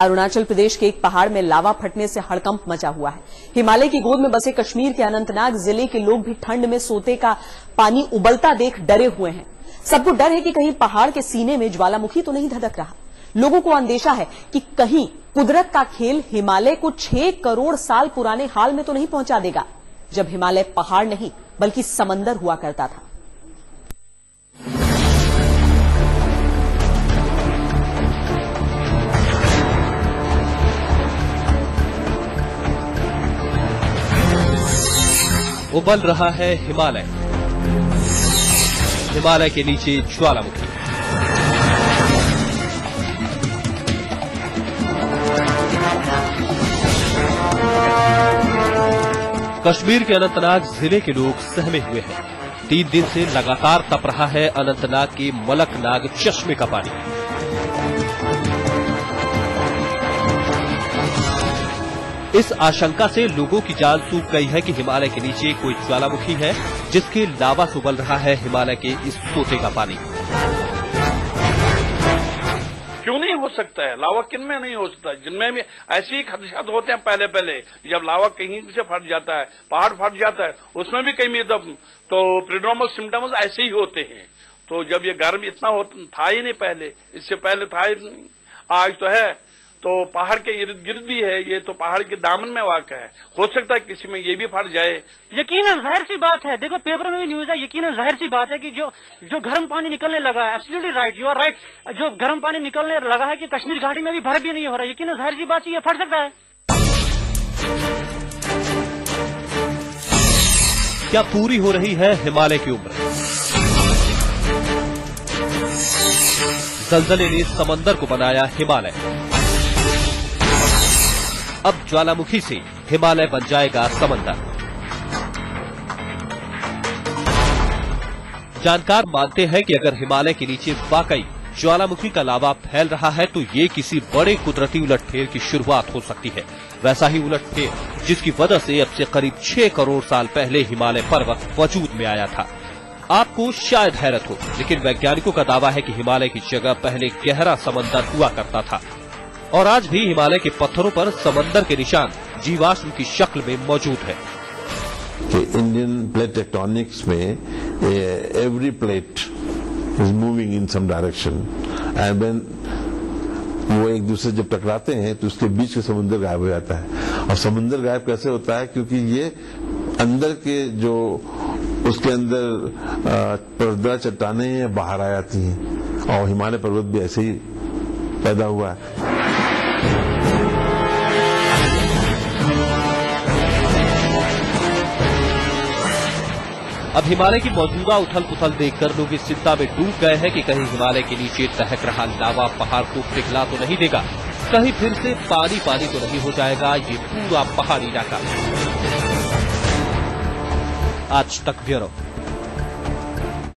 अरुणाचल प्रदेश के एक पहाड़ में लावा फटने से हड़कंप मचा हुआ है। हिमालय की गोद में बसे कश्मीर के अनंतनाग जिले के लोग भी ठंड में सोते का पानी उबलता देख डरे हुए हैं। सबको डर है कि कहीं पहाड़ के सीने में ज्वालामुखी तो नहीं धधक रहा। लोगों को अंदेशा है कि कहीं कुदरत का खेल हिमालय को 6 करोड़ साल पुराने हाल में तो नहीं पहुंचा देगा, जब हिमालय पहाड़ नहीं बल्कि समंदर हुआ करता था। उबल रहा है हिमालय। हिमालय के नीचे ज्वालामुखी। कश्मीर के अनंतनाग जिले के लोग सहमे हुए हैं। 3 दिन से लगातार तप रहा है अनंतनाग के मलकनाग चश्मे का पानी। इस आशंका से लोगों की जान सूख गई है कि हिमालय के नीचे कोई ज्वालामुखी है, जिसके लावा से उबल रहा है हिमालय के इस सोते का पानी। क्यों नहीं हो सकता है? लावा किन में नहीं हो सकता? जिनमें भी ऐसे ही खदशात होते हैं पहले जब लावा कहीं से फट जाता है, पहाड़ फट जाता है, उसमें भी कहीं तो प्रीनॉर्मल सिम्टम्स ऐसे ही होते हैं। तो जब ये गर्म इतना था ही नहीं पहले, इससे पहले था ही नहीं, आज तो है। तो पहाड़ के इर्द गिर्द भी है, ये तो पहाड़ के दामन में वाक़ है। हो सकता है किसी में ये भी फट जाए। यकीनन जाहिर सी बात है, देखो पेपर में भी न्यूज है, यकीनन जाहिर सी बात है कि जो गर्म पानी निकलने लगा है, absolutely right, you are right, जो गर्म पानी निकलने लगा है कि कश्मीर घाटी में भी बर्फ भी नहीं हो रहा है, यकीनन जाहिर सी बात है ये फट सकता है। क्या पूरी हो रही है हिमालय की उम्र? ज़लज़ले ने समंदर को बनाया हिमालय। अब ज्वालामुखी से हिमालय बन जाएगा समंदर। जानकार मानते हैं कि अगर हिमालय के नीचे वाकई ज्वालामुखी का लावा फैल रहा है तो ये किसी बड़े कुदरती उलटफेर की शुरुआत हो सकती है। वैसा ही उलटफेर जिसकी वजह से अब से करीब 6 करोड़ साल पहले हिमालय पर्वत वजूद में आया था। आपको शायद हैरत हो, लेकिन वैज्ञानिकों का दावा है कि हिमालय की जगह पहले गहरा समंदर हुआ करता था और आज भी हिमालय के पत्थरों पर समंदर के निशान जीवाश्म की शक्ल में मौजूद है। इंडियन प्लेट टेक्टोनिक्स में every plate is moving in some direction and when वो एक दूसरे जब टकराते हैं तो उसके बीच का समुद्र गायब हो जाता है। और समुद्र गायब कैसे होता है? क्योंकि ये अंदर के जो उसके अंदर पर्दा चट्टानें बाहर आ जाती हैं और हिमालय पर्वत भी ऐसे ही पैदा हुआ है। अब हिमालय की मौजूदा उथल पुथल देखकर लोग इस चिंता में डूब गए हैं कि कहीं हिमालय के नीचे दहक रहा लावा पहाड़ को पिघला तो नहीं देगा, कहीं फिर से पानी पानी तो नहीं हो जाएगा ये पूरा पहाड़ी इलाका। आज तक ब्यूरो।